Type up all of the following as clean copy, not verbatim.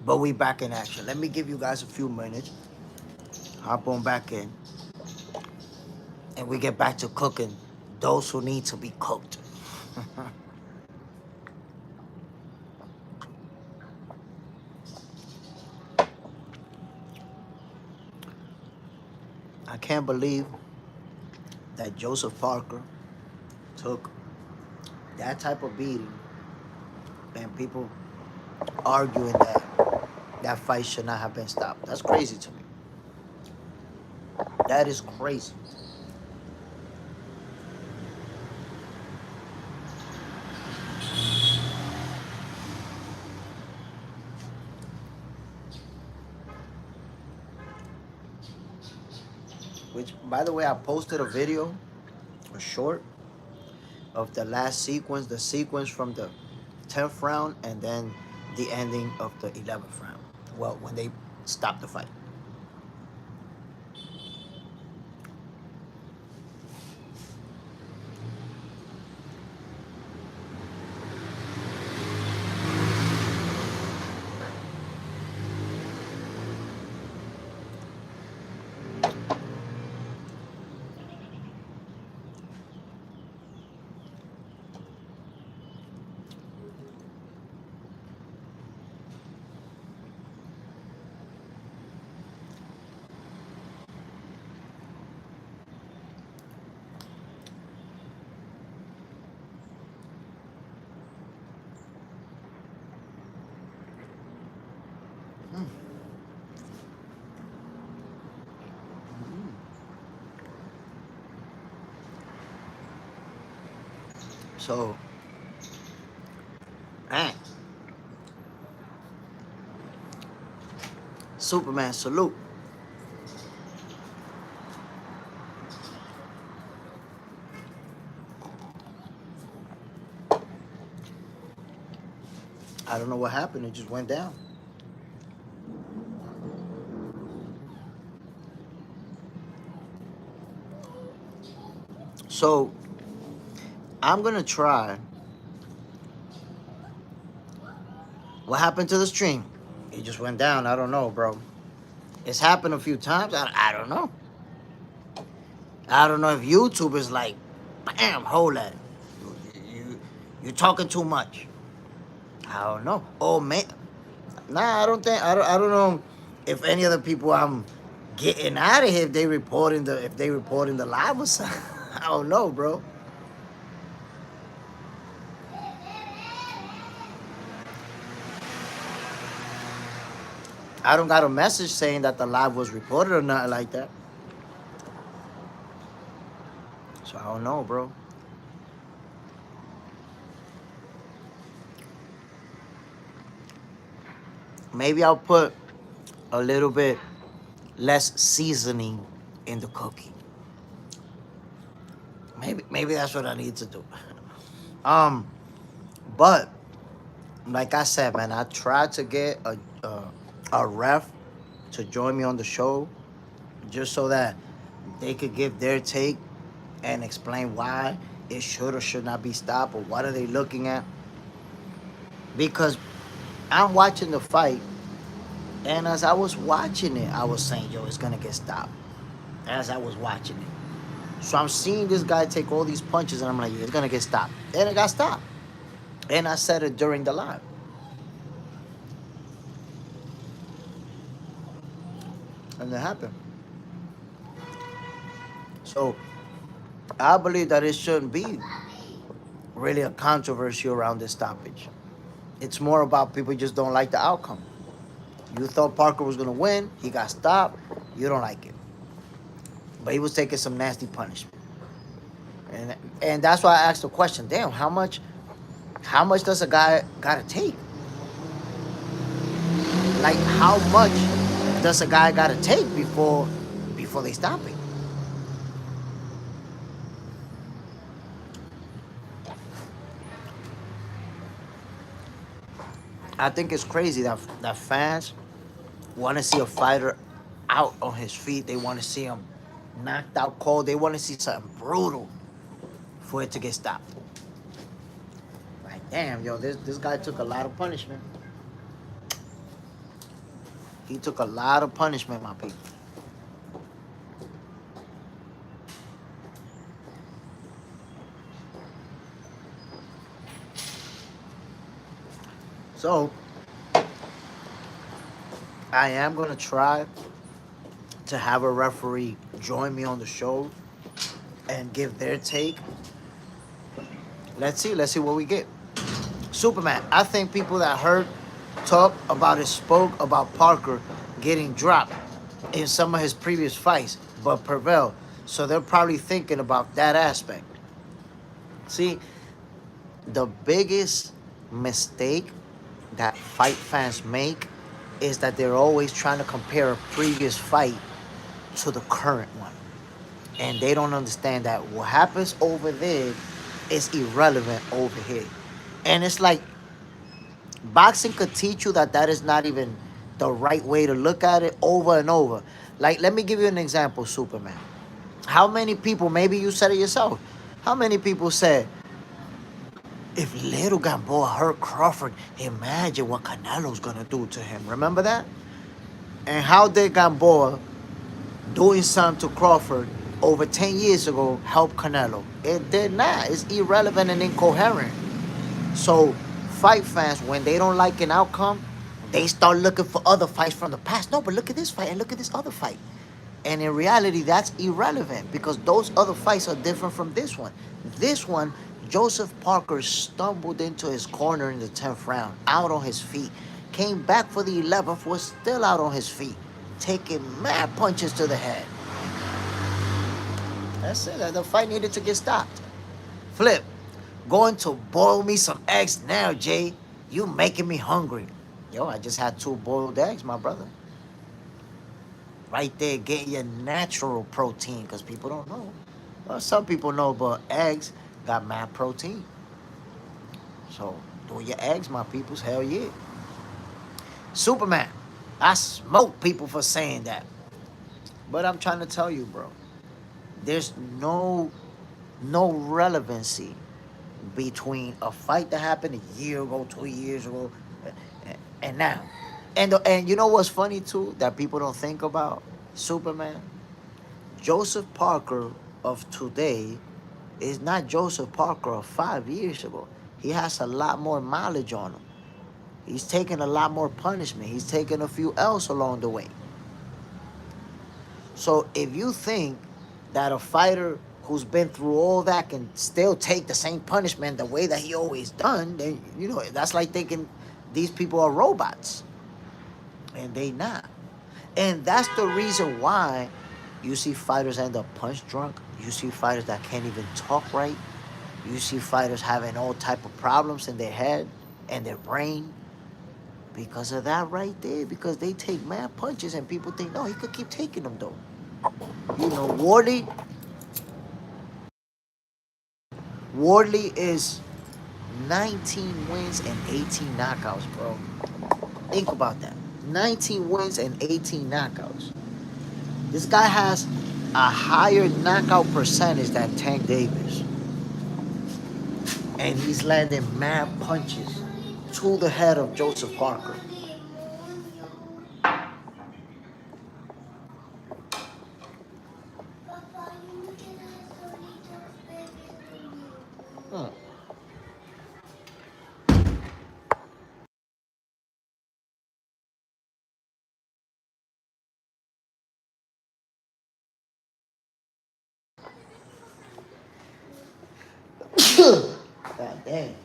But we back in action. Let me give you guys a few minutes. Hop on back in. And we get back to cooking those who need to be cooked. I can't believe that Joseph Parker took that type of beating and people arguing that that fight should not have been stopped. That's crazy to me. That is crazy. Which, by the way, I posted a video, a short, of the last sequence, the sequence from the 10th round and then the ending of the 11th round. Well, when they stopped the fight. So, man, Superman, salute. I don't know what happened. It just went down. So, I'm going to try. What happened to the stream? It just went down. I don't know, bro. It's happened a few times. I don't know. I don't know if YouTube is like, bam, hold that. You're talking too much. I don't know. Oh, man. Nah, I don't know if any other people I'm getting out of here, if they reporting the live or something. I don't know, bro. I don't got a message saying that the live was reported or nothing like that. So I don't know, bro. Maybe I'll put a little bit less seasoning in the cookie. Maybe that's what I need to do. Um, but like I said, man, I tried to get a ref to join me on the show just so that they could give their take and explain why it should or should not be stopped or what are they looking at. Because I'm watching the fight, and as I was watching it, I was saying, yo, it's gonna get stopped. As I was watching it. So I'm seeing this guy take all these punches, and I'm like, yeah, it's gonna get stopped. And it got stopped. And I said it during the live. And it happened. So I believe that it shouldn't be really a controversy around this stoppage. It's more about people just don't like the outcome. You thought Parker was gonna win, he got stopped, you don't like it. But he was taking some nasty punishment. And that's why I asked the question, damn, how much does a guy gotta take? Like how much does a guy gotta take before they stop it? I think it's crazy that fans want to see a fighter out on his feet. They want to see him knocked out cold. They want to see something brutal for it to get stopped. Like, damn, yo, this guy took a lot of punishment. He took a lot of punishment, my people. So I am gonna try to have a referee join me on the show and give their take. Let's see. Let's see what we get. Superman. I think people that heard talk about it spoke about Parker getting dropped in some of his previous fights, but prevailed. So they're probably thinking about that aspect. See, the biggest mistake that fight fans make is that they're always trying to compare a previous fight to the current one. And they don't understand that what happens over there is irrelevant over here. And it's like boxing could teach you that that is not even the right way to look at it over and over. Like, let me give you an example, Superman. How many people, maybe you said it yourself, how many people said, if Little Gamboa hurt Crawford, imagine what Canelo's gonna do to him. Remember that? And how did Gamboa doing something to Crawford over 10 years ago help Canelo? It did not. It's irrelevant and incoherent. So fight fans, when they don't like an outcome, they start looking for other fights from the past. No, but look at this fight and look at this other fight. And in reality, that's irrelevant because those other fights are different from this one. This one, Joseph Parker stumbled into his corner in the 10th round, out on his feet. Came back for the 11th, was still out on his feet, taking mad punches to the head. That's it. The fight needed to get stopped. Flip, going to boil me some eggs now, Jay. You making me hungry. Yo, I just had 2 boiled eggs, my brother. Right there, getting your natural protein, because people don't know. Well, some people know, but eggs got mad protein. So, do your eggs, my peoples. Hell yeah. Superman. I smoke people for saying that. But I'm trying to tell you, bro. There's no relevancy between a fight that happened a year ago, 2 years ago, and now. And you know what's funny too that people don't think about? Superman. Joseph Parker of today is not Joseph Parker of 5 years ago. He has a lot more mileage on him. He's taken a lot more punishment. He's taken a few L's along the way. So if you think that a fighter who's been through all that can still take the same punishment the way that he always done, then that's like thinking these people are robots. And they not. And that's the reason why you see fighters end up punch drunk. You see fighters that can't even talk right. You see fighters having all type of problems in their head and their brain because of that right there. Because they take mad punches and people think, no, he could keep taking them though. Wardley is 19 wins and 18 knockouts, bro. Think about that. 19 wins and 18 knockouts. This guy has a higher knockout percentage than Tank Davis. And he's landing mad punches to the head of Joseph Parker. Hmm. God damn.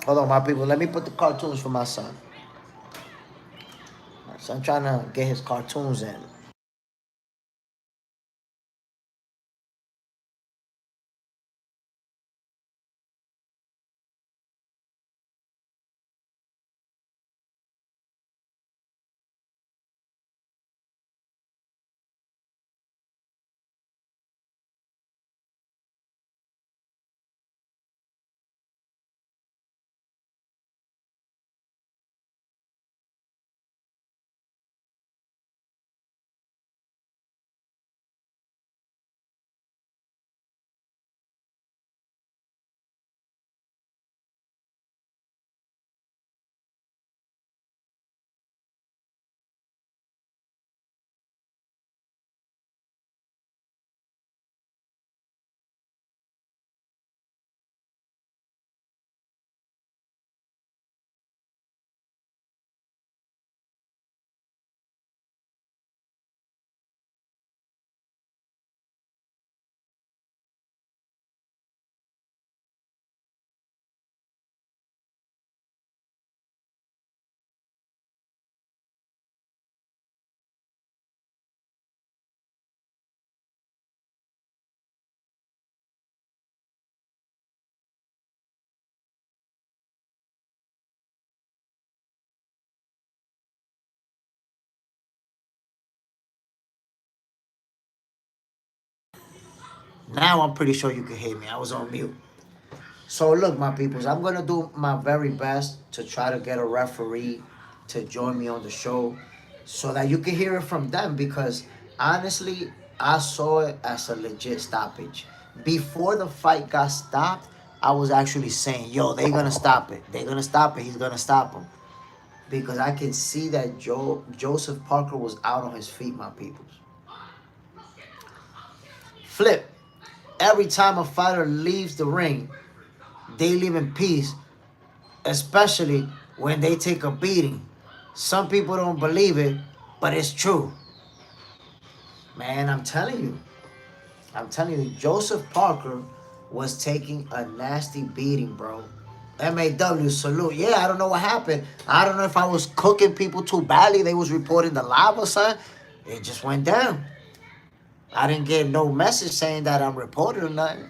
Hold on, my people. Let me put the cartoons for my son. My son trying to get his cartoons in. Now I'm pretty sure you can hear me. I was on mute. So look, my peoples, I'm gonna do my very best to try to get a referee to join me on the show so that you can hear it from them, because honestly, I saw it as a legit stoppage. Before the fight got stopped, I was actually saying, yo, they're gonna stop it. They're gonna stop it. He's gonna stop him. Because I can see that Joseph Parker was out on his feet, my peoples. Flip. Every time a fighter leaves the ring, they leave in peace, especially when they take a beating. Some people don't believe it, but it's true. Man, I'm telling you. Joseph Parker was taking a nasty beating, bro. MAW, salute. Yeah, I don't know what happened. I don't know if I was cooking people too badly. They was reporting the live or something. It just went down. I didn't get no message saying that I'm reported or nothing.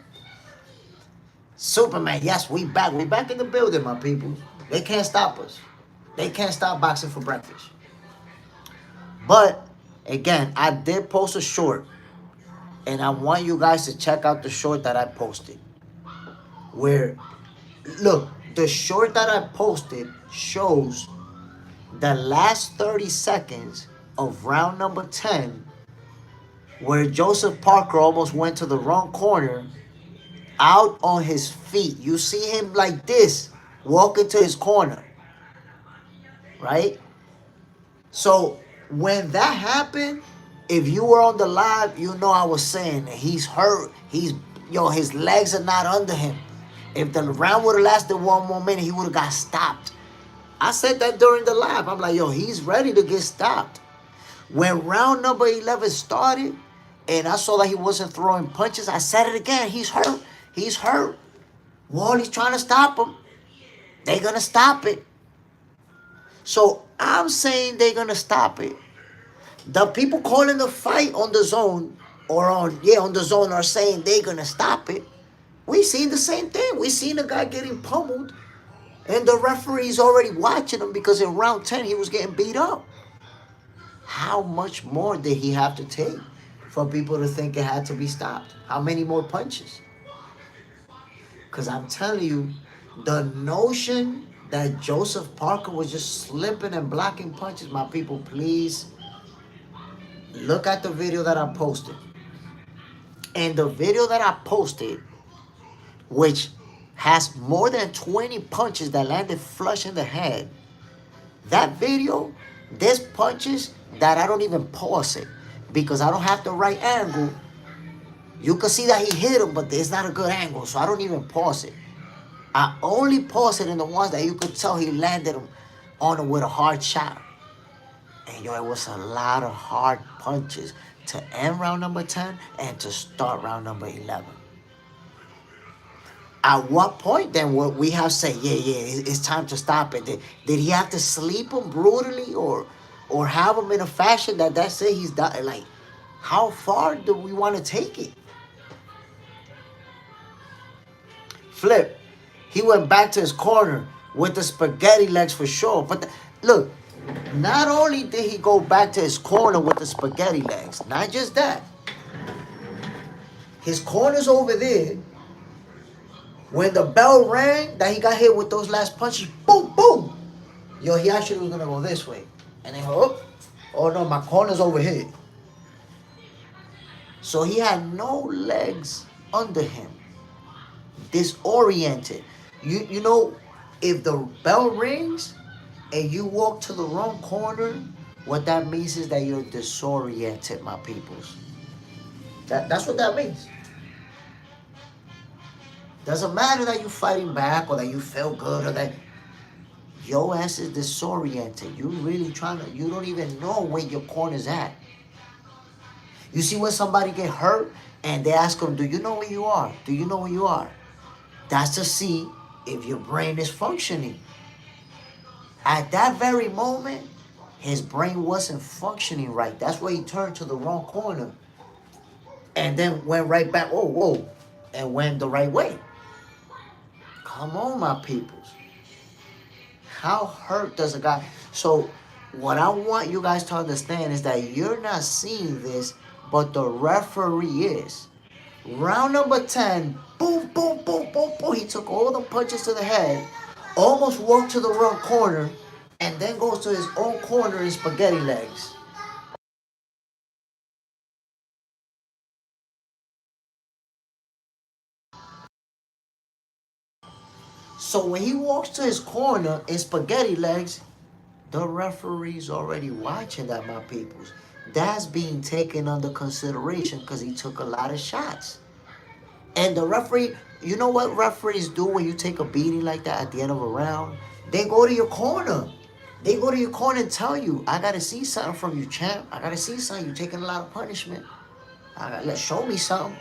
Superman, yes, we back. We back in the building, my people. They can't stop us. They can't stop boxing for breakfast. But, again, I did post a short. And I want you guys to check out the short that I posted. Where, look, the short that I posted shows the last 30 seconds of round number 10, where Joseph Parker almost went to the wrong corner, out on his feet. You see him like this, walking to his corner, right? So when that happened, if you were on the live, you know I was saying that he's hurt. His legs are not under him. If the round would have lasted one more minute, he would have got stopped. I said that during the live. I'm like, yo, he's ready to get stopped. When round number 11 started, and I saw that he wasn't throwing punches, I said it again. He's hurt. He's hurt. Wally's trying to stop him. They're going to stop it. So I'm saying they're going to stop it. The people calling the fight on the zone on the zone are saying they're going to stop it. We seen the same thing. We seen the guy getting pummeled, and the referee's already watching him because in round 10 he was getting beat up. How much more did he have to take for people to think it had to be stopped? How many more punches? Because I'm telling you, the notion that Joseph Parker was just slipping and blocking punches, my people, please look at the video that I posted. And the video that I posted, which has more than 20 punches that landed flush in the head, that video, there's punches that I don't even pause it because I don't have the right angle. You can see that he hit him, but it's not a good angle, so I don't even pause it. I only pause it in the ones that you could tell he landed him on him with a hard shot. And yo, it was a lot of hard punches to end round number 10 and to start round number 11. At what point then would we have said, it's time to stop it? Did he have to sleep him brutally or have him in a fashion that's it, he's done? Like, how far do we want to take it? Flip. He went back to his corner with the spaghetti legs for sure. But look, not only did he go back to his corner with the spaghetti legs, not just that. His corner's over there. When the bell rang that he got hit with those last punches, boom, boom. Yo, he actually was going to go this way. And then, oh no, my corner's over here. So he had no legs under him. Disoriented. You know, if the bell rings and you walk to the wrong corner, what that means is that you're disoriented, my peoples. That's what that means. Doesn't matter that you're fighting back or that you feel good or that your ass is disoriented. You really you don't even know where your corner's at. You see when somebody get hurt and they ask them, do you know where you are? Do you know where you are? That's to see if your brain is functioning. At that very moment, his brain wasn't functioning right. That's why he turned to the wrong corner and then went right back, whoa, and went the right way. Come on, my peoples. How hurt does a guy... So what I want you guys to understand is that you're not seeing this, but the referee is. Round number 10, boom, boom, boom, boom, boom. He took all the punches to the head, almost walked to the wrong corner, and then goes to his own corner in spaghetti legs. So when he walks to his corner in spaghetti legs, the referee's already watching that, my peoples. That's being taken under consideration because he took a lot of shots. And the referee, you know what referees do when you take a beating like that at the end of a round? They go to your corner. They go to your corner and tell you, I gotta see something from you, champ. I gotta see something. You're taking a lot of punishment. Let's show me something.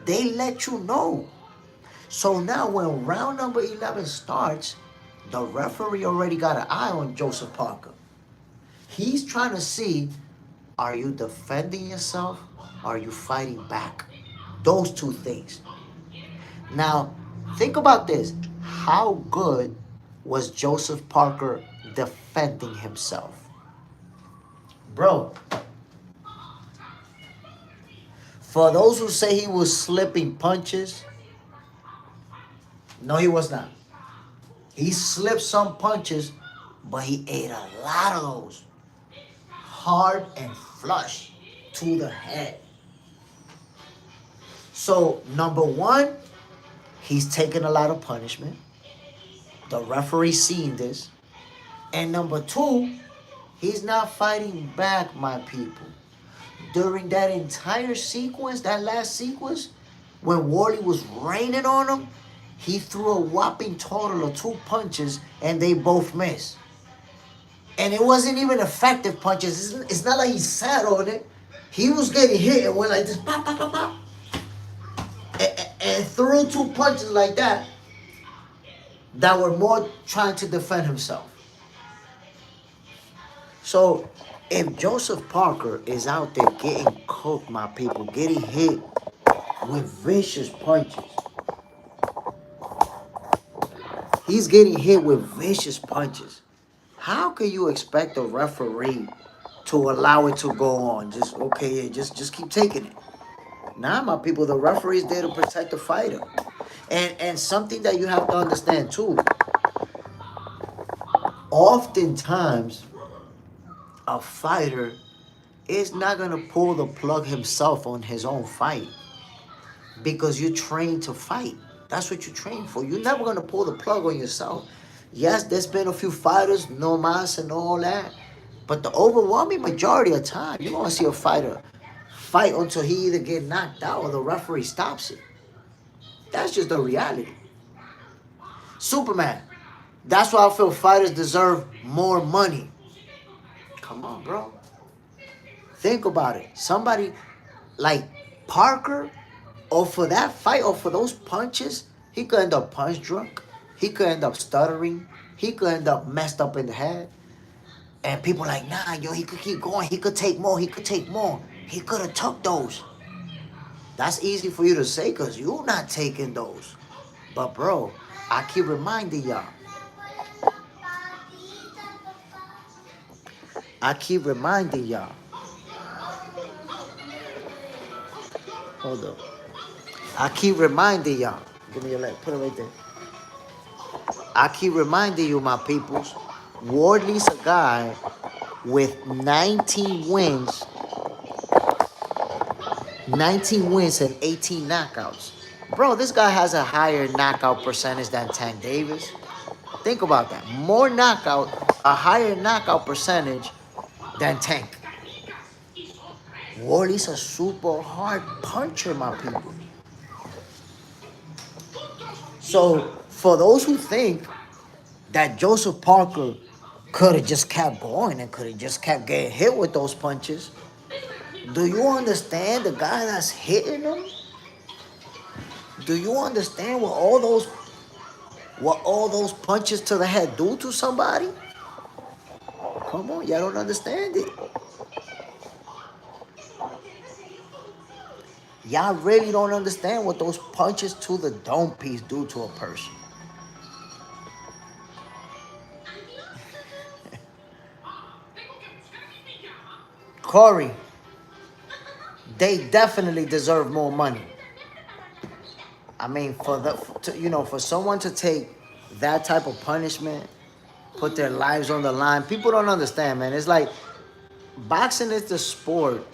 They let you know. So now when round number 11 starts, the referee already got an eye on Joseph Parker. He's trying to see, are you defending yourself? Are you fighting back? Those two things. Now, think about this. How good was Joseph Parker defending himself? Bro, for those who say he was slipping punches, no, he was not. He slipped some punches, but he ate a lot of those. Hard and flush to the head. So, number one, he's taking a lot of punishment. The referee seeing this. And number two, he's not fighting back, my people. During that entire sequence, that last sequence, when Wally was raining on him, he threw a whopping total of 2 punches and they both missed. And it wasn't even effective punches. It's not like he sat on it. He was getting hit and went like this, pop, pop, pop, pop. And threw 2 punches like that were more trying to defend himself. So if Joseph Parker is out there getting cooked, my people, getting hit with vicious punches, he's getting hit with vicious punches. How can you expect a referee to allow it to go on? Just okay, yeah, just keep taking it. Nah, my people, the referee is there to protect the fighter. And something that you have to understand too, oftentimes a fighter is not gonna pull the plug himself on his own fight because you're trained to fight. That's what you're trained for. You're never gonna pull the plug on yourself. Yes, there's been a few fighters, no mas and all that, but the overwhelming majority of time, you're gonna see a fighter fight until he either get knocked out or the referee stops it. That's just the reality. Superman. That's why I feel fighters deserve more money. Come on, bro. Think about it. Somebody like Parker, or for that fight, or for those punches, he could end up punch drunk. He could end up stuttering. He could end up messed up in the head. And people like, nah, yo, he could keep going. He could take more. He could take more. He could have took those. That's easy for you to say because you're not taking those. But, bro, I keep reminding y'all. Hold up. I keep reminding y'all. Give me your leg. Put it right there. I keep reminding you, my peoples. Wardley's a guy with 19 wins. 19 wins and 18 knockouts. Bro, this guy has a higher knockout percentage than Tank Davis. Think about that. More knockout, a higher knockout percentage than Tank. Wardley's a super hard puncher, my people. So, for those who think that Joseph Parker could have just kept going and could have just kept getting hit with those punches, do you understand the guy that's hitting him? Do you understand what all those punches to the head do to somebody? Come on, y'all don't understand it. Y'all really don't understand what those punches to the dome piece do to a person. Corey, they definitely deserve more money. I mean, for someone to take that type of punishment, put their lives on the line, people don't understand, man. It's like boxing is the sport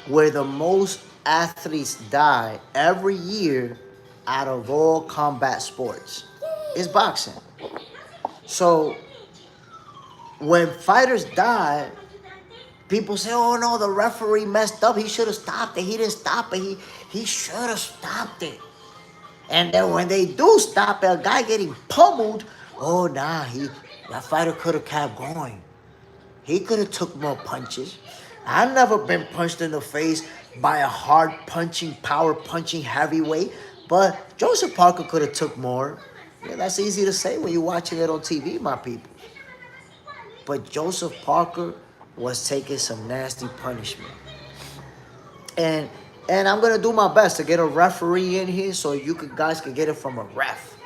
where the most athletes die every year out of all combat sports. It's boxing. So when fighters die, people say, "Oh no, the referee messed up. He should have stopped it. He didn't stop it. He should have stopped it." And then when they do stop it, a guy getting pummeled, oh nah, that fighter could have kept going. He could have took more punches. I've never been punched in the face by a hard punching, power punching heavyweight, but Joseph Parker could have took more. Yeah, that's easy to say when you're watching it on TV, my people. But Joseph Parker was taking some nasty punishment. And I'm gonna do my best to get a referee in here so guys can get it from a ref.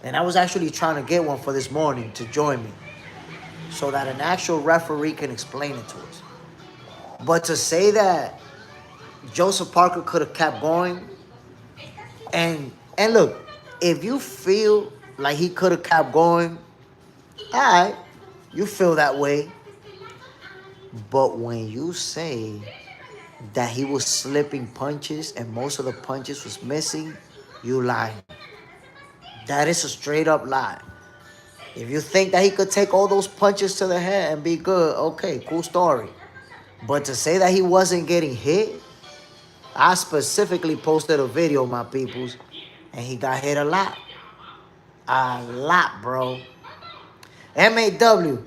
And I was actually trying to get one for this morning to join me, so that an actual referee can explain it to us. But to say that Joseph Parker could have kept going, and look, if you feel like he could have kept going, all right, you feel that way. But when you say that he was slipping punches and most of the punches was missing, you lying. That is a straight up lie. If you think that he could take all those punches to the head and be good, okay, cool story. But to say that he wasn't getting hit, I specifically posted a video, my peoples, and he got hit a lot. A lot, bro. MAW,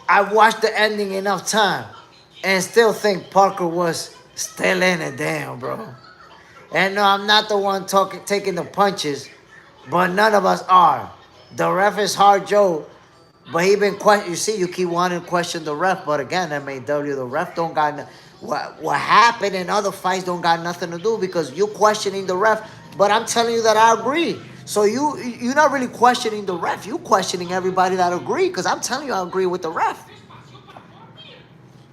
I watched the ending enough time and still think Parker was still in it, damn, bro. And no, I'm not the one taking the punches, but none of us are. The ref is hard Joe, but he been question. You see, you keep wanting to question the ref, but again, MAW, the ref don't got what happened in other fights don't got nothing to do because you questioning the ref. But I'm telling you that I agree. So you're not really questioning the ref. You questioning everybody that agree because I'm telling you I agree with the ref.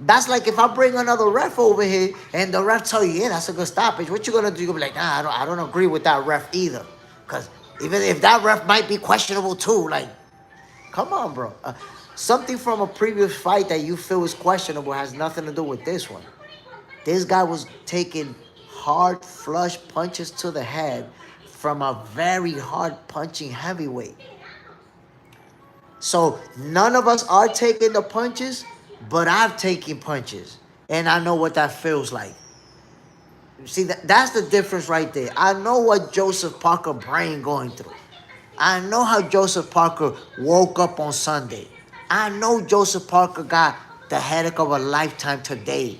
That's like if I bring another ref over here and the ref tell you, yeah, that's a good stoppage. What you gonna do? You're gonna be like, nah, I don't agree with that ref either. Because even if that ref might be questionable too, like, come on, bro. Something from a previous fight that you feel is questionable has nothing to do with this one. This guy was taking hard flush punches to the head from a very hard punching heavyweight. So none of us are taking the punches, but I've taken punches. And I know what that feels like. See, that's the difference right there. I know what Joseph Parker brain going through. I know how Joseph Parker woke up on Sunday. I know Joseph Parker got the headache of a lifetime today.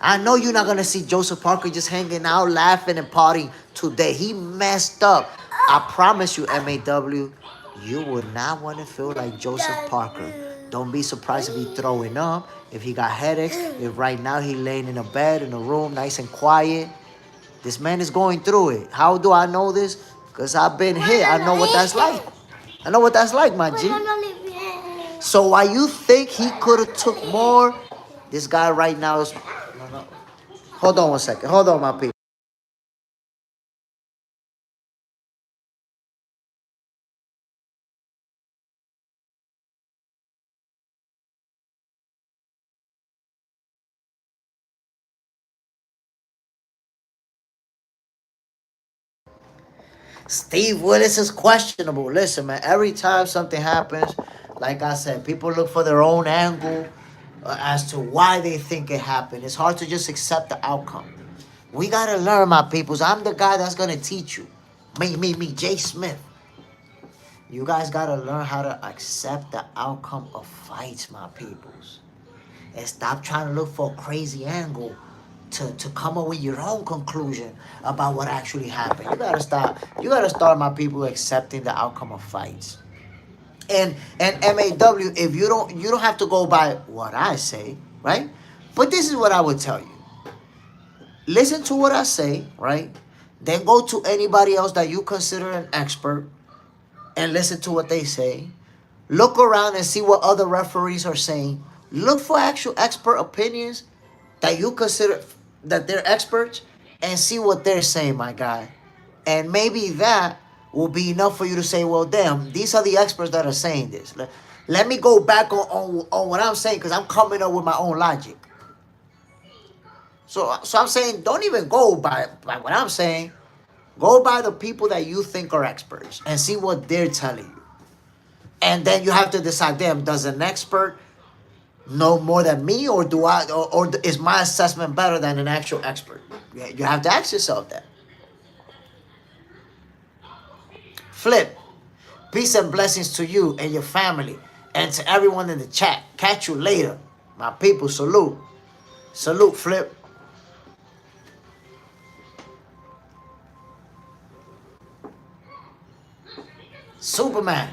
I know you're not going to see Joseph Parker just hanging out, laughing and partying today. He messed up. I promise you, MAW, you would not want to feel like Joseph Parker. Don't be surprised if he's throwing up, if he got headaches, if right now he's laying in a bed, in a room, nice and quiet. This man is going through it. How do I know this? Because I've been hit. I know what that's like. I know what that's like, my G. So while you think he could have took more, this guy right now is... No. Hold on one second. Hold on, my people. Steve Willis is questionable. Listen, man, every time something happens, like I said, people look for their own angle as to why they think it happened. It's hard to just accept the outcome. We got to learn, my peoples. I'm the guy that's going to teach you. Me, JSmiff. You guys got to learn how to accept the outcome of fights, my peoples. And stop trying to look for a crazy angle to come up with your own conclusion about what actually happened. You gotta start, my people, accepting the outcome of fights. And MAW, if you don't have to go by what I say, right? But this is what I would tell you. Listen to what I say, right? Then go to anybody else that you consider an expert and listen to what they say. Look around and see what other referees are saying. Look for actual expert opinions that you consider that they're experts, and see what they're saying, my guy. And maybe that will be enough for you to say, well, damn, these are the experts that are saying this. Let me go back on what I'm saying, because I'm coming up with my own logic. So I'm saying, don't even go by what I'm saying. Go by the people that you think are experts and see what they're telling you. And then you have to decide, damn, does an expert know more than me, or or is my assessment better than an actual expert? You have to ask yourself that. Flip. Peace and blessings to you and your family, and to everyone in the chat. Catch you later. My people, salute. Salute, Flip. Superman.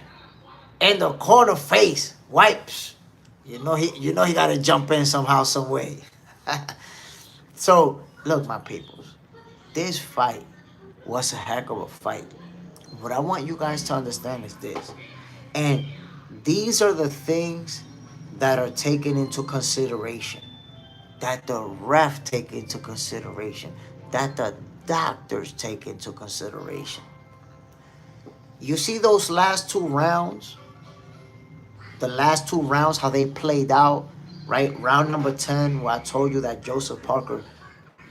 In the corner face. Wipes. You know he gotta jump in somehow, some way. So, look, my peoples. This fight was a heck of a fight. What I want you guys to understand is this. And these are the things that are taken into consideration, that the ref take into consideration, that the doctors take into consideration. You see those last two rounds? The last two rounds, how they played out, right? Round number 10, where I told you that Joseph Parker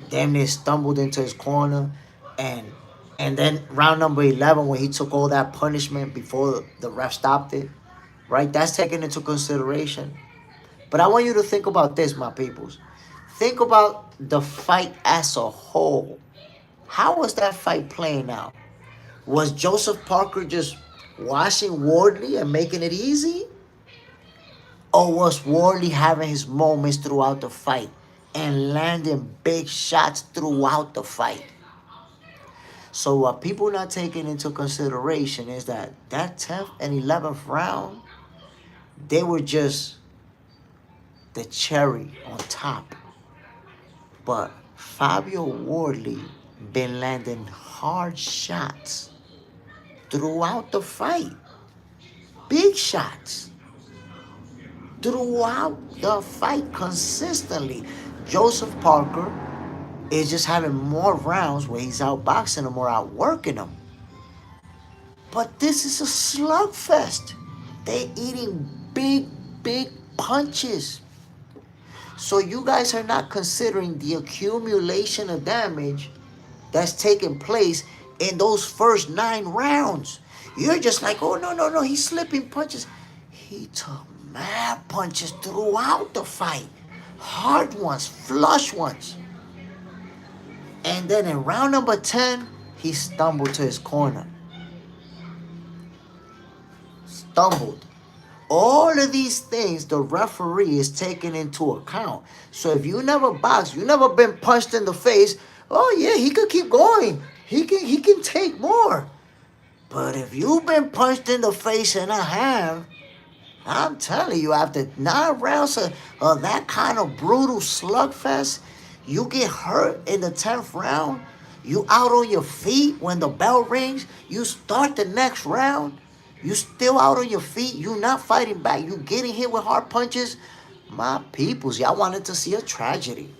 damn near stumbled into his corner, and then round number 11, when he took all that punishment before the ref stopped it, right? That's taken into consideration. But I want you to think about this, my peoples. Think about the fight as a whole. How was that fight playing out? Was Joseph Parker just washing Wardley and making it easy? Or was Wardley having his moments throughout the fight and landing big shots throughout the fight? So what people not taking into consideration is that 10th and 11th round, they were just the cherry on top. But Fabio Wardley been landing hard shots throughout the fight. Big shots. Throughout the fight consistently. Joseph Parker is just having more rounds where he's outboxing him or outworking him. But this is a slugfest. They're eating big punches. So you guys are not considering the accumulation of damage that's taking place in those first 9 rounds. You're just like, oh, no, he's slipping punches. He took mad punches throughout the fight. Hard ones, flush ones. And then in round number 10, he stumbled to his corner. Stumbled. All of these things the referee is taking into account. So if you never boxed, you never been punched in the face, oh yeah, he could keep going. He can take more. But if you've been punched in the face and a half, I'm telling you, after 9 rounds of that kind of brutal slugfest, you get hurt in the 10th round, you out on your feet when the bell rings, you start the next round, you still out on your feet, you not fighting back, you getting hit with hard punches. My peoples, y'all wanted to see a tragedy.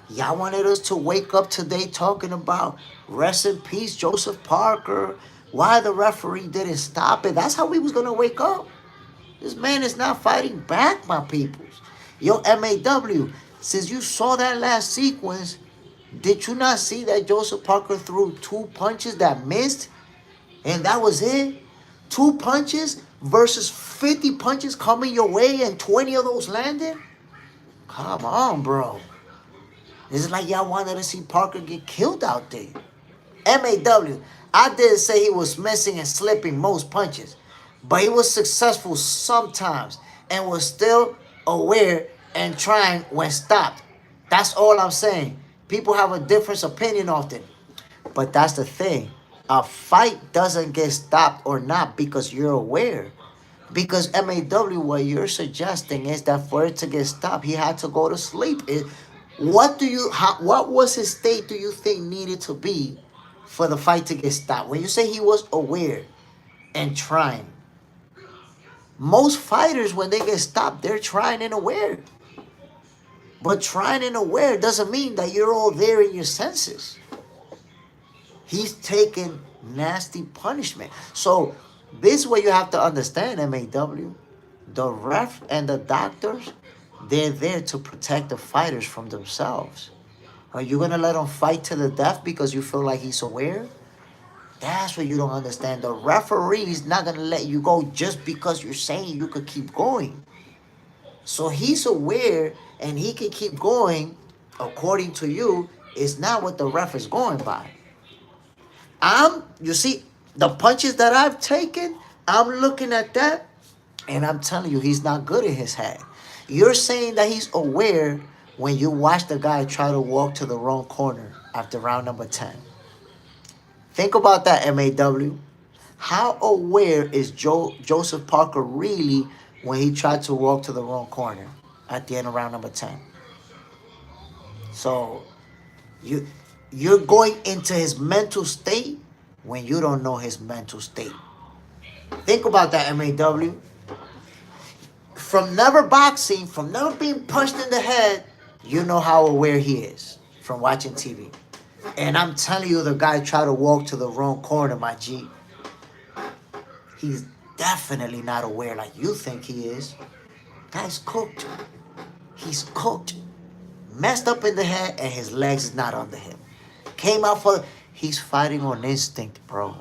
Y'all wanted us to wake up today talking about rest in peace, Joseph Parker, why the referee didn't stop it. That's how we was going to wake up. This man is not fighting back, my peoples. Yo, MAW, since you saw that last sequence, did you not see that Joseph Parker threw 2 punches that missed? And that was it? 2 punches versus 50 punches coming your way and 20 of those landed? Come on, bro. It's like y'all wanted to see Parker get killed out there. MAW, I didn't say he was missing and slipping most punches, but he was successful sometimes and was still aware and trying when stopped. That's all I'm saying. People have a different opinion often. But that's the thing. A fight doesn't get stopped or not because you're aware. Because MAW, what you're suggesting is that for it to get stopped, he had to go to sleep. What was his state do you think needed to be for the fight to get stopped? When you say he was aware and trying, most fighters, when they get stopped, they're trying and aware. But trying and aware doesn't mean that you're all there in your senses. He's taking nasty punishment. So this is what you have to understand, MAW. The ref and the doctors, they're there to protect the fighters from themselves. Are you going to let him fight to the death because you feel like he's aware? That's what you don't understand. The referee is not going to let you go just because you're saying you could keep going. So he's aware and he can keep going according to you. Is not what the ref is going by. You see, the punches that I've taken, I'm looking at that and I'm telling you, he's not good in his head. You're saying that he's aware when you watch the guy try to walk to the wrong corner after round number 10. Think about that, MAW. How aware is Joseph Parker really when he tried to walk to the wrong corner at the end of round number 10? So you're going into his mental state when you don't know his mental state. Think about that, MAW. From never boxing, from never being punched in the head, you know how aware he is from watching TV. And I'm telling you, the guy tried to walk to the wrong corner, my G. He's definitely not aware like you think he is. Guy's cooked. He's cooked. Messed up in the head and his legs is not under him. Came out for... He's fighting on instinct, bro.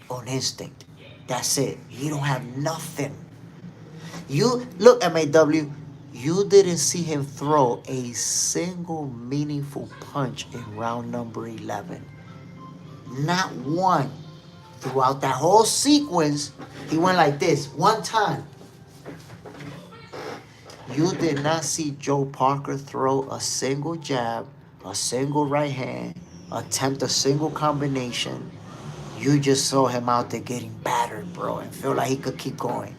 On instinct. That's it. He don't have nothing. You... Look, MAW. You didn't see him throw a single meaningful punch in round number 11. Not one. Throughout that whole sequence, he went like this one time. You did not see Joe Parker throw a single jab, a single right hand, attempt a single combination. You just saw him out there getting battered, bro, and feel like he could keep going.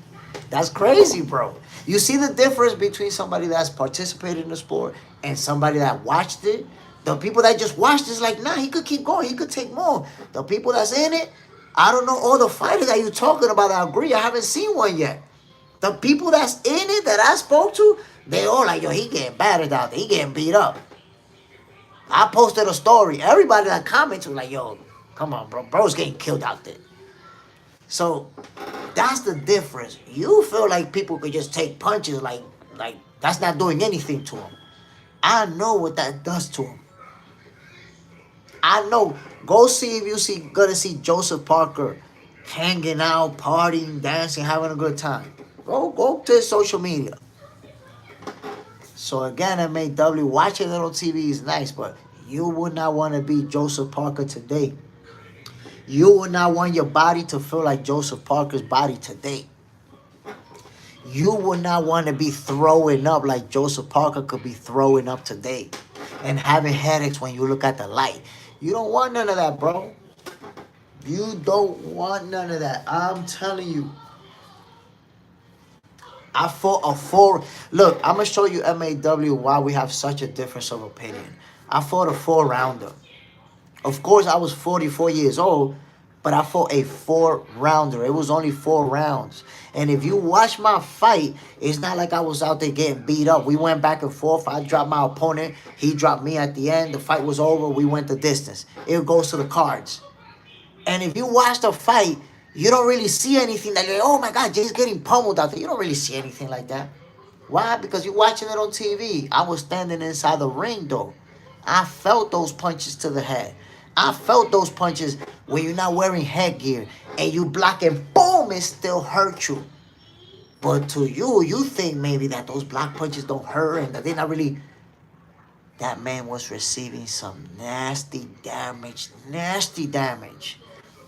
That's crazy, bro. You see the difference between somebody that's participated in the sport and somebody that watched it? The people that just watched it's like, nah, he could keep going. He could take more. The people that's in it, I don't know all the fighters that you're talking about. I agree. I haven't seen one yet. The people that's in it that I spoke to, they all like, yo, he getting battered out there. He getting beat up. I posted a story. Everybody that commented was like, yo, come on, bro. Bro's getting killed out there. So that's the difference. You feel like people could just take punches like that's not doing anything to them. I know what that does to them. I know. Go see if you gonna see Joseph Parker hanging out, partying, dancing, having a good time. Go to his social media. So again, MAW, watching it on TV is nice, but you would not want to be Joseph Parker today. You would not want your body to feel like Joseph Parker's body today. You would not want to be throwing up like Joseph Parker could be throwing up today and having headaches when you look at the light. You don't want none of that, bro. You don't want none of that. I'm telling you. I fought a four... Look, I'm going to show you, MAW, why we have such a difference of opinion. I fought a 4-rounder. Of course, I was 44 years old, but I fought a 4-rounder. It was only 4 rounds. And if you watch my fight, it's not like I was out there getting beat up. We went back and forth. I dropped my opponent. He dropped me at the end. The fight was over. We went the distance. It goes to the cards. And if you watch the fight, you don't really see anything that you're like, oh my God, Jay's getting pummeled out there. You don't really see anything like that. Why? Because you're watching it on TV. I was standing inside the ring, though. I felt those punches to the head. I felt those punches when you're not wearing headgear and you block and boom, it still hurt you. But to you, you think maybe that those block punches don't hurt and that they're not really... That man was receiving some nasty damage.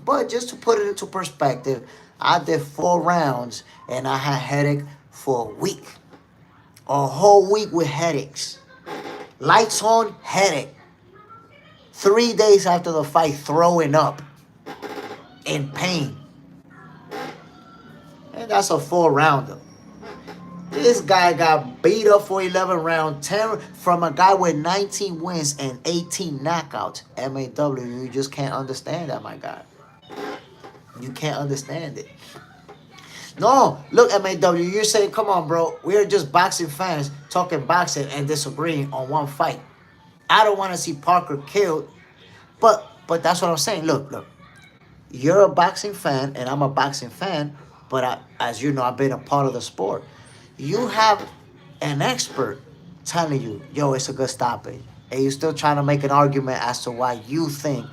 But just to put it into perspective, I did 4 rounds and I had headache for a week. A whole week with headaches. Lights on, headache. 3 days after the fight, throwing up. In pain. And that's a 4-rounder. This guy got beat up for 11 rounds, 10 from a guy with 19 wins and 18 knockouts. MAW, you just can't understand that, my guy. You can't understand it. No, look, MAW, you're saying, come on, bro. We're just boxing fans talking boxing and disagreeing on one fight. I don't want to see Parker killed, but that's what I'm saying. Look. You're a boxing fan and I'm a boxing fan, but as you know, I've been a part of the sport. You have an expert telling you, yo, it's a good stoppage. And you're still trying to make an argument as to why you think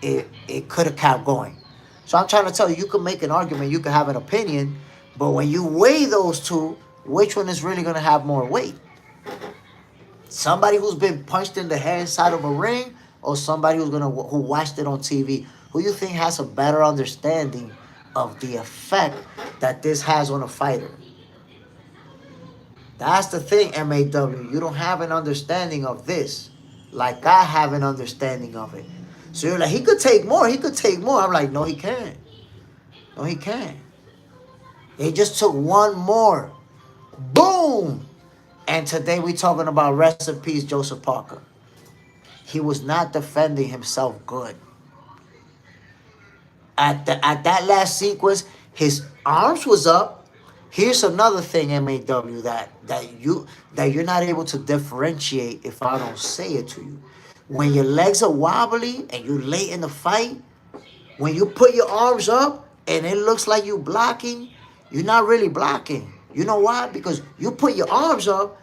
it could have kept going. So I'm trying to tell you, you can make an argument, you can have an opinion, but when you weigh those two, which one is really going to have more weight? Somebody who's been punched in the head inside of a ring, or somebody who watched it on TV? Who you think has a better understanding of the effect that this has on a fighter? That's the thing, MAW. You don't have an understanding of this like I have an understanding of it. So you're like, he could take more. He could take more. I'm like, no, he can't. No, he can't. He just took one more. Boom. And today we talking about, rest in peace, Joseph Parker. He was not defending himself good. At that last sequence, his arms was up. Here's another thing, MAW, that you're not able to differentiate if I don't say it to you. When your legs are wobbly and you're late in the fight, when you put your arms up and it looks like you're blocking, you're not really blocking. You know why? Because you put your arms up,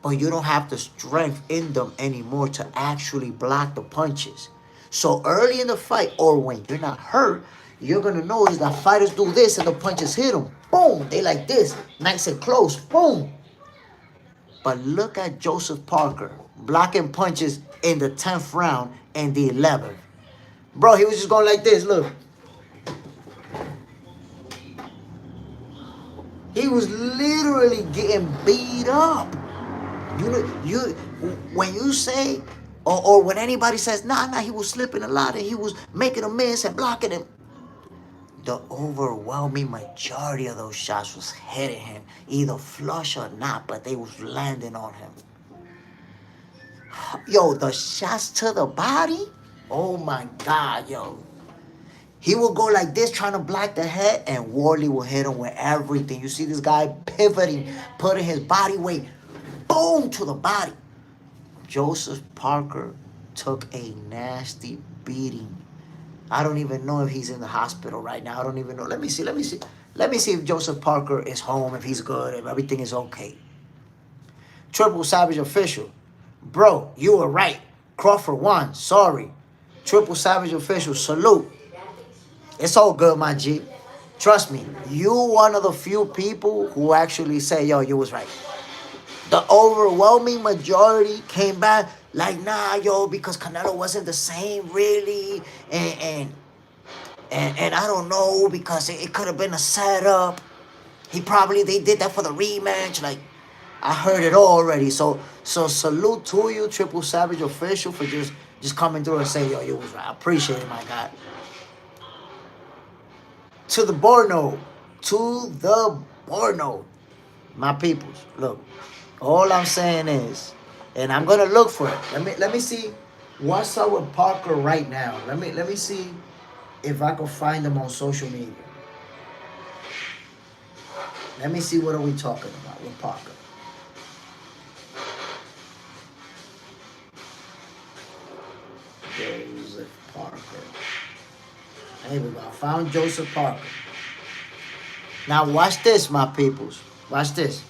but you don't have the strength in them anymore to actually block the punches. So early in the fight, or when you're not hurt, you're going to notice that fighters do this and the punches hit them. Boom. They like this. Nice and close. Boom. But look at Joseph Parker blocking punches in the 10th round and the 11th. Bro, he was just going like this. Look. He was literally getting beat up. When you say, or when anybody says, nah, he was slipping a lot and he was making a miss and blocking him, the overwhelming majority of those shots was hitting him, either flush or not, but they was landing on him. Yo, the shots to the body, oh my God, yo. He will go like this trying to block the head, and Wardley will hit him with everything. You see this guy pivoting, putting his body weight, boom, to the body. Joseph Parker took a nasty beating. I don't even know if he's in the hospital right now. I don't even know. Let me see. Let me see if Joseph Parker is home, if he's good, if everything is okay. Triple Savage official. Bro, you were right. Crawford won. Sorry. Triple Savage official. Salute. It's all good, my G. Trust me. You one of the few people who actually say, yo, you was right. The overwhelming majority came back like, nah, yo, because Canelo wasn't the same, really, and I don't know, because it could have been a setup. They did that for the rematch. Like, I heard it all already. So salute to you, Triple Savage official, for just coming through and saying, yo, you was right. I appreciate it, my God. To the Borno, my peoples. Look. All I'm saying is, and I'm gonna look for it. Let me see what's up with Parker right now. Let me see if I can find him on social media. Let me see what are we talking about with Parker. Joseph Parker. Here we go. I found Joseph Parker. Now watch this, my peoples. Watch this.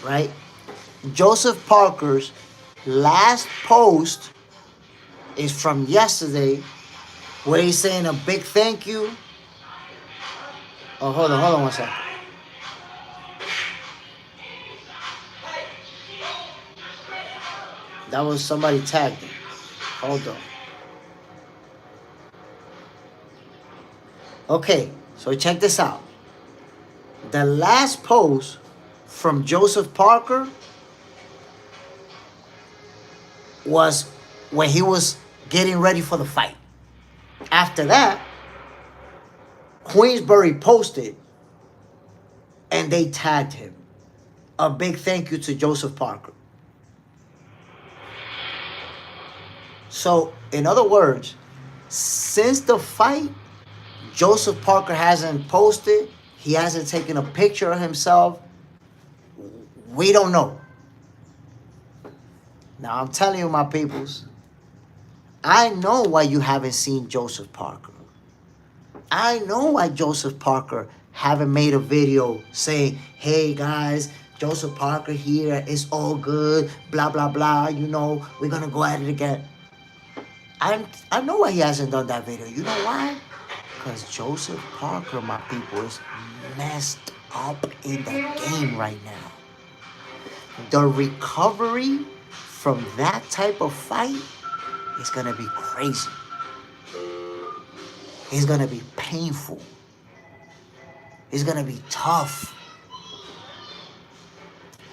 Right? Joseph Parker's last post is from yesterday, where he's saying a big thank you. Oh, hold on 1 second. That was somebody tagged him. Hold on. Okay, so check this out. The last post from Joseph Parker was when he was getting ready for the fight. After that, Queensbury posted and they tagged him. A big thank you to Joseph Parker. So, in other words, since the fight, Joseph Parker hasn't posted. He hasn't taken a picture of himself. We don't know. Now, I'm telling you, my peoples, I know why you haven't seen Joseph Parker. I know why Joseph Parker haven't made a video saying, hey guys, Joseph Parker here, it's all good, blah, blah, blah, you know, we're going to go at it again. I know why he hasn't done that video. You know why? Because Joseph Parker, my people, is messed up in the game right now. The recovery from that type of fight is going to be crazy. It's going to be painful. It's going to be tough.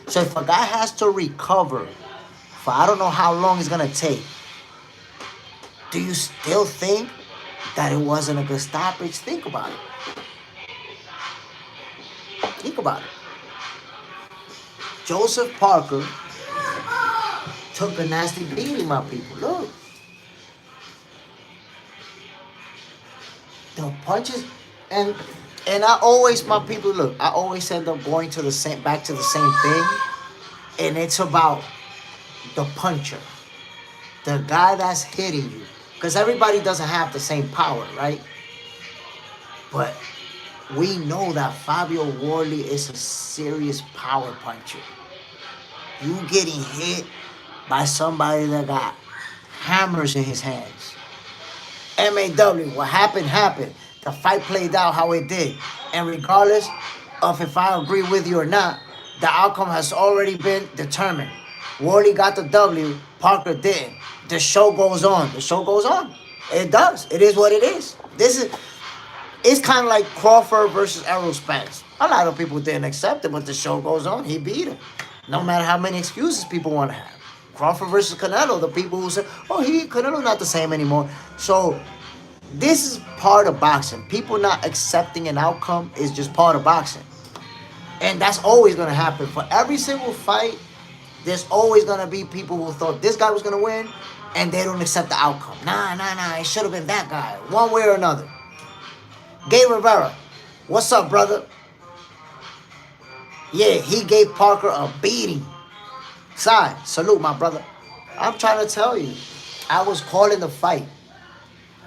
So if a guy has to recover for I don't know how long it's going to take, do you still think that it wasn't a good stoppage? Think about it. Think about it. Joseph Parker took a nasty beating, my people. Look. The punches, and I always, my people, look, I always end up going to back to the same thing, and it's about the puncher, the guy that's hitting you, because everybody doesn't have the same power, right? But we know that Fabio Worley is a serious power puncher. You getting hit by somebody that got hammers in his hands. MAW, what happened, happened. The fight played out how it did. And regardless of if I agree with you or not, the outcome has already been determined. Worley got the W, Parker didn't. The show goes on. The show goes on. It does. It is what it is. It's kind of like Crawford versus Errol Spence. A lot of people didn't accept it, but the show goes on. He beat him. No matter how many excuses people want to have. Crawford versus Canelo, the people who say, oh, Canelo's not the same anymore. So this is part of boxing. People not accepting an outcome is just part of boxing. And that's always going to happen. For every single fight, there's always going to be people who thought this guy was going to win, and they don't accept the outcome. Nah, it should have been that guy, one way or another. Gabe Rivera, what's up, brother? Yeah, he gave Parker a beating. Salute, my brother. I'm trying to tell you, I was calling the fight,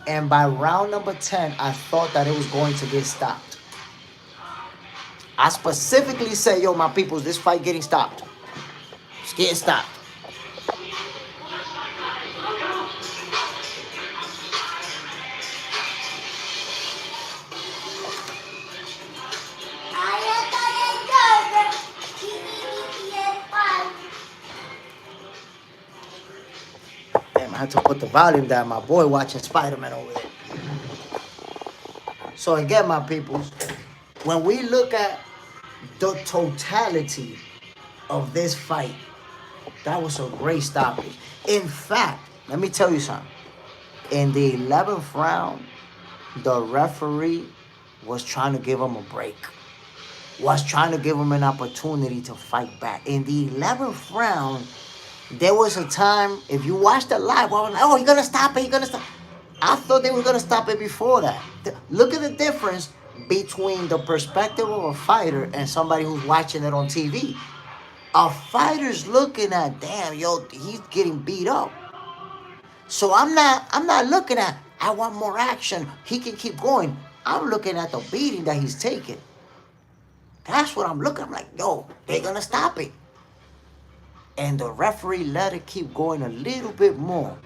and by round number 10, I thought that it was going to get stopped. I specifically said, yo, my peoples, this fight getting stopped. It's getting stopped. I had to put the volume down. My boy watching Spider-Man over there. So again, my peoples, when we look at the totality of this fight, that was a great stoppage. In fact, let me tell you something. In the 11th round, the referee was trying to give him a break. Was trying to give him an opportunity to fight back. In the 11th round, there was a time, if you watched it live, I was like, oh, he's going to stop it, he's going to stop. I thought they were going to stop it before that. Look at the difference between the perspective of a fighter and somebody who's watching it on TV. A fighter's looking at, damn, yo, he's getting beat up. So I'm not looking at, I want more action, he can keep going. I'm looking at the beating that he's taking. That's what I'm looking. I'm like, yo, they're going to stop it. And the referee let it keep going a little bit more.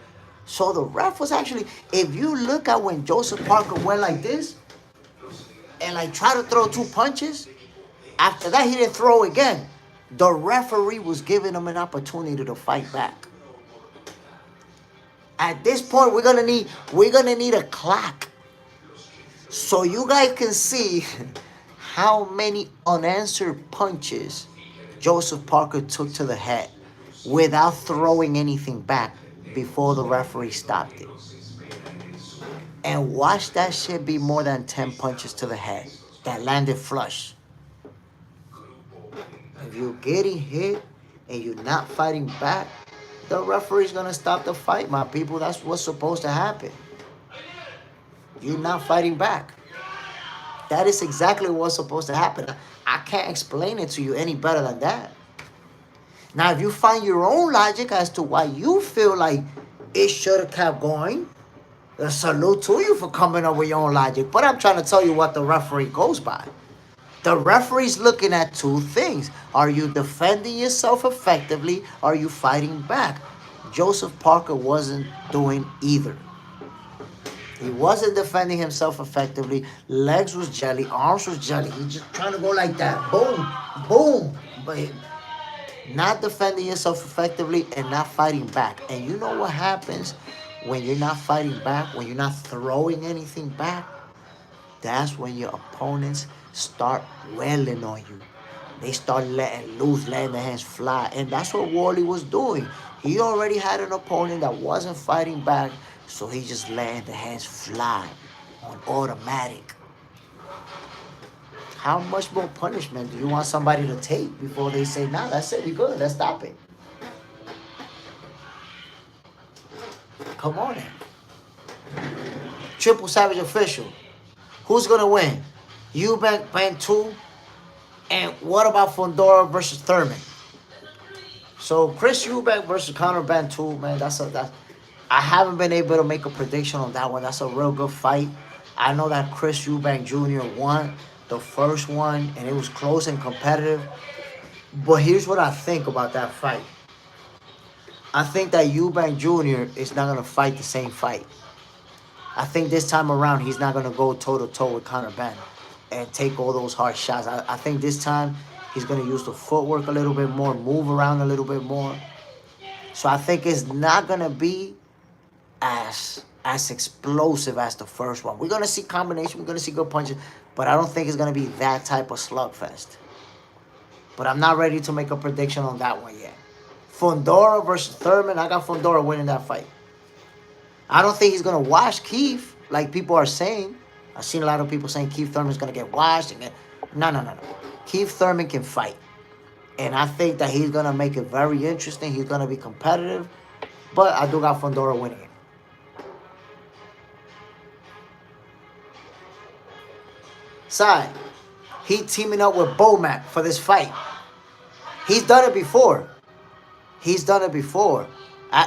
So the ref was actually, if you look at when Joseph Parker went like this, and like try to throw 2 punches, after that he didn't throw again. The referee was giving him an opportunity to fight back. At this point, we're gonna need a clock. So you guys can see how many unanswered punches Joseph Parker took to the head without throwing anything back before the referee stopped it. And watch that shit be more than 10 punches to the head that landed flush. If you're getting hit and you're not fighting back, the referee's gonna stop the fight, my people. That's what's supposed to happen. You're not fighting back. That is exactly what's supposed to happen. I can't explain it to you any better than that. Now, if you find your own logic as to why you feel like it should have kept going, a salute to you for coming up with your own logic. But I'm trying to tell you what the referee goes by. The referee's looking at two things. Are you defending yourself effectively? Are you fighting back? Joseph Parker wasn't doing either. He wasn't defending himself effectively. Legs was jelly, arms was jelly. He's just trying to go like that. Boom, boom. But not defending yourself effectively and not fighting back. And you know what happens when you're not fighting back, when you're not throwing anything back? That's when your opponents start wailing on you. They start letting loose, letting their hands fly. And that's what Wally was doing. He already had an opponent that wasn't fighting back, so he just letting the hands fly on automatic. How much more punishment do you want somebody to take before they say, nah, that's it, we good, let's stop it? Come on in. Triple Savage official. Who's going to win? Eubank, Bantu, and what about Fundora versus Thurman? So Chris Eubank versus Conor Bantu, man, I haven't been able to make a prediction on that one. That's a real good fight. I know that Chris Eubank Jr. won the first one, and it was close and competitive. But here's what I think about that fight. I think that Eubank Jr. is not going to fight the same fight. I think this time around, he's not going to go toe-to-toe with Conor Ben and take all those hard shots. I think this time, he's going to use the footwork a little bit more, move around a little bit more. So I think it's not going to be as explosive as the first one. We're going to see combination. We're going to see good punches. But I don't think it's going to be that type of slugfest. But I'm not ready to make a prediction on that one yet. Fundora versus Thurman. I got Fundora winning that fight. I don't think he's going to wash Keith like people are saying. I've seen a lot of people saying Keith Thurman's going to get washed. No. Keith Thurman can fight. And I think that he's going to make it very interesting. He's going to be competitive. But I do got Fundora winning it. Side, he teaming up with Bomac for this fight. He's done it before.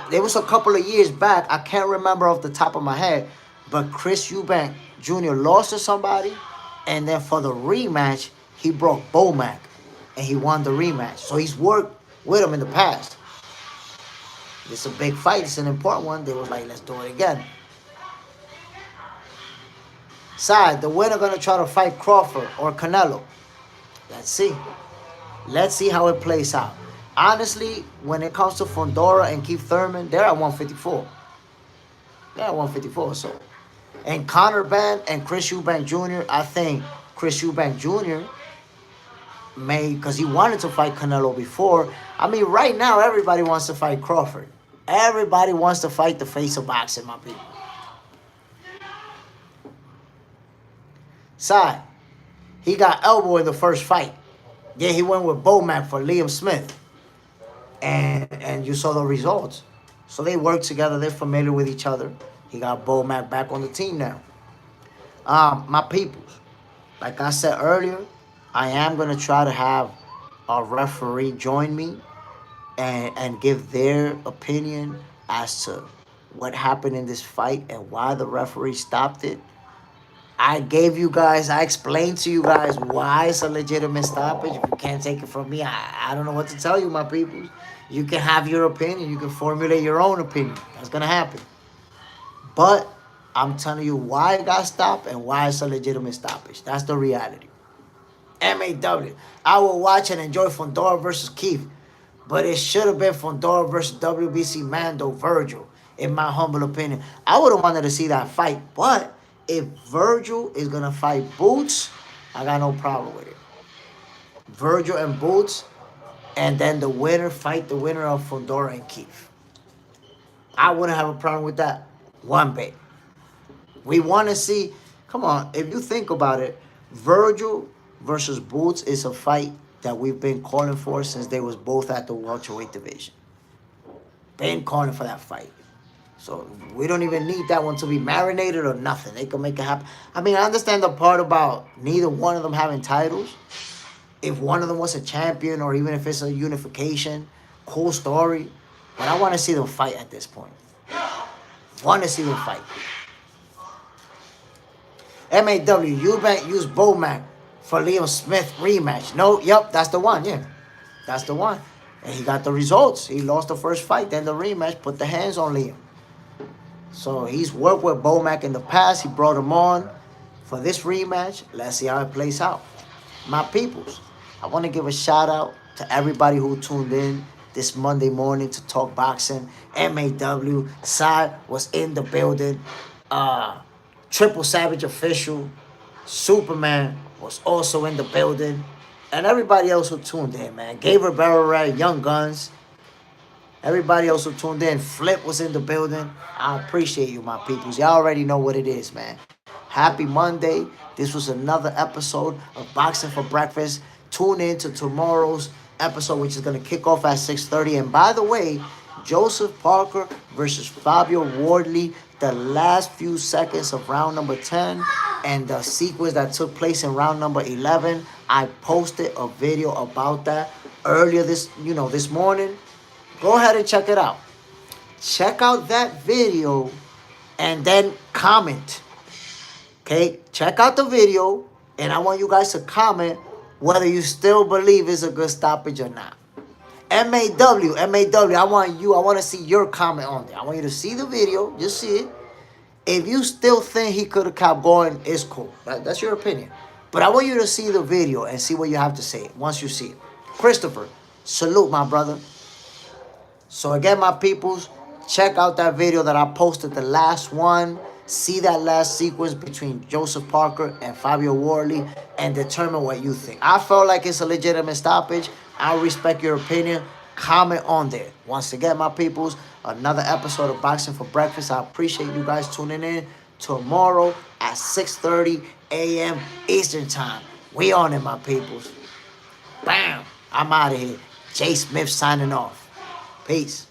There was a couple of years back. I can't remember off the top of my head. But Chris Eubank Jr. lost to somebody. And then for the rematch, he broke Bomac. And he won the rematch. So he's worked with him in the past. It's a big fight. It's an important one. They was like, let's do it again. Side, the winner going to try to fight Crawford or Canelo. Let's see. Let's see how it plays out. Honestly, when it comes to Fundora and Keith Thurman, they're at 154. They're at 154, so. And Conor Ben and Chris Eubank Jr., I think Chris Eubank Jr. may, because he wanted to fight Canelo before. I mean, right now, everybody wants to fight Crawford. Everybody wants to fight the face of boxing, my people. Side, he got elbowed in the first fight. Yeah, he went with Bomac for Liam Smith. And you saw the results. So they work together. They're familiar with each other. He got Bomac back on the team now. My peoples, like I said earlier, I am going to try to have a referee join me and give their opinion as to what happened in this fight and why the referee stopped it. I explained to you guys why it's a legitimate stoppage. If you can't take it from me, I don't know what to tell you, my people. You can have your opinion. You can formulate your own opinion. That's going to happen. But I'm telling you why it got stopped and why it's a legitimate stoppage. That's the reality. MAW. I will watch and enjoy Fundora versus Keith. But it should have been Fundora versus WBC Mando Virgil, in my humble opinion. I would have wanted to see that fight, but if Virgil is going to fight Boots, I got no problem with it. Virgil and Boots, and then the winner fight the winner of Fundora and Keith. I wouldn't have a problem with that one bit. We want to see, come on, if you think about it, Virgil versus Boots is a fight that we've been calling for since they was both at the welterweight division. Been calling for that fight. So we don't even need that one to be marinated or nothing. They can make it happen. I mean, I understand the part about neither one of them having titles. If one of them was a champion or even if it's a unification, cool story. But I want to see them fight at this point. Want to see them fight. MAW, Eubank used Bomac for Liam Smith rematch. No, yep, that's the one, yeah. That's the one. And he got the results. He lost the first fight, then the rematch, put the hands on Liam. So he's worked with Bomac in the past. He brought him on for this rematch. Let's see how it plays out. My peoples, I want to give a shout out to everybody who tuned in this Monday morning to talk boxing. MAW, Sai was in the building. Triple Savage official, Superman was also in the building. And everybody else who tuned in, man. Gabriel Barrera, Young Guns. Everybody else who tuned in. Flip was in the building. I appreciate you, my peoples. Y'all already know what it is, man. Happy Monday. This was another episode of Boxing for Breakfast. Tune in to tomorrow's episode, which is going to kick off at 6:30. And by the way, Joseph Parker versus Fabio Wardley, the last few seconds of round number 10 and the sequence that took place in round number 11. I posted a video about that earlier this morning. Go ahead and check it out. Check out that video and then comment. Okay? Check out the video and I want you guys to comment whether you still believe it's a good stoppage or not. MAW, I want to see your comment on there. I want you to see the video, just see it. If you still think he could have kept going, it's cool. That's your opinion. But I want you to see the video and see what you have to say once you see it. Christopher, salute, my brother. So again, my peoples, check out that video that I posted, the last one. See that last sequence between Joseph Parker and Fabio Wardley and determine what you think. I felt like it's a legitimate stoppage. I respect your opinion. Comment on there. Once again, my peoples, another episode of Boxing for Breakfast. I appreciate you guys tuning in tomorrow at 6:30 a.m. Eastern Time. We on it, my peoples. Bam. I'm out of here. JSmiff signing off. Peace.